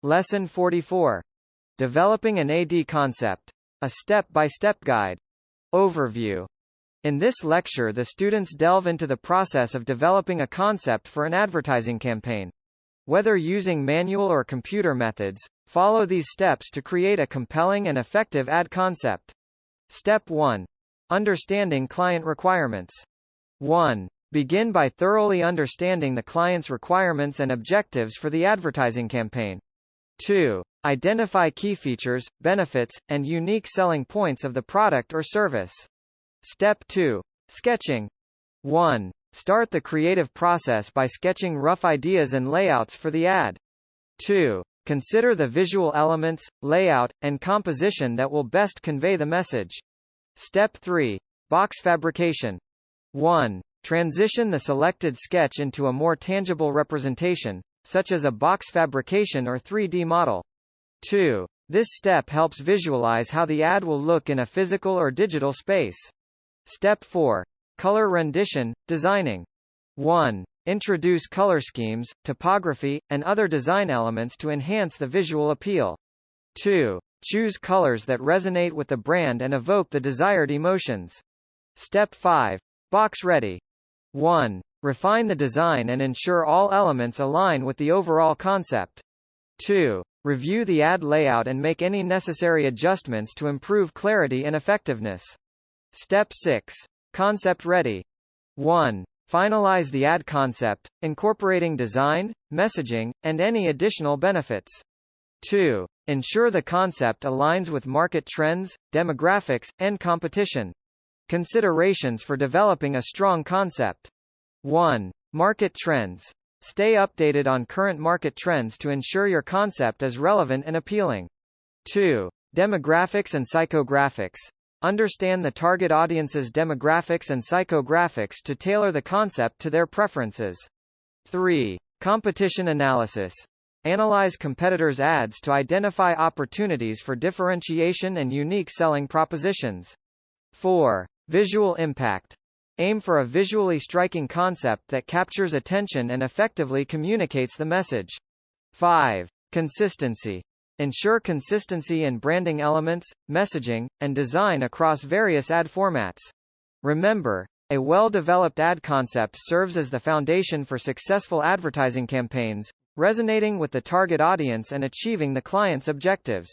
Lesson 44. Developing an AD Concept. A Step-by-Step Guide. Overview. In this lecture, the students delve into the process of developing a concept for an advertising campaign. Whether using manual or computer methods, follow these steps to create a compelling and effective ad concept. Step 1. Understanding client requirements. 1. Begin by thoroughly understanding the client's requirements and objectives for the advertising campaign. 2. Identify key features, benefits, and unique selling points of the product or service. Step 2. Sketching. 1. Start the creative process by sketching rough ideas and layouts for the ad. 2. Consider the visual elements, layout, and composition that will best convey the message. Step 3. Box fabrication. 1. Transition the selected sketch into a more tangible representation, such as a box fabrication or 3D model. 2. This step helps visualize how the ad will look in a physical or digital space. Step 4. Color rendition, designing. 1. Introduce color schemes, typography, and other design elements to enhance the visual appeal. 2. Choose colors that resonate with the brand and evoke the desired emotions. Step 5. Box ready. 1. Refine the design and ensure all elements align with the overall concept. 2. Review the ad layout and make any necessary adjustments to improve clarity and effectiveness. Step 6. Concept ready. 1. Finalize the ad concept, incorporating design, messaging, and any additional benefits. 2. Ensure the concept aligns with market trends, demographics, and competition. Considerations for developing a strong concept. 1. Market trends. Stay updated on current market trends to ensure your concept is relevant and appealing. 2. Demographics and psychographics. Understand the target audience's demographics and psychographics to tailor the concept to their preferences. 3. Competition analysis. Analyze competitors' ads to identify opportunities for differentiation and unique selling propositions. 4. Visual impact. Aim for a visually striking concept that captures attention and effectively communicates the message. 5. Consistency. Ensure consistency in branding elements, messaging, and design across various ad formats. Remember, a well-developed ad concept serves as the foundation for successful advertising campaigns, resonating with the target audience and achieving the client's objectives.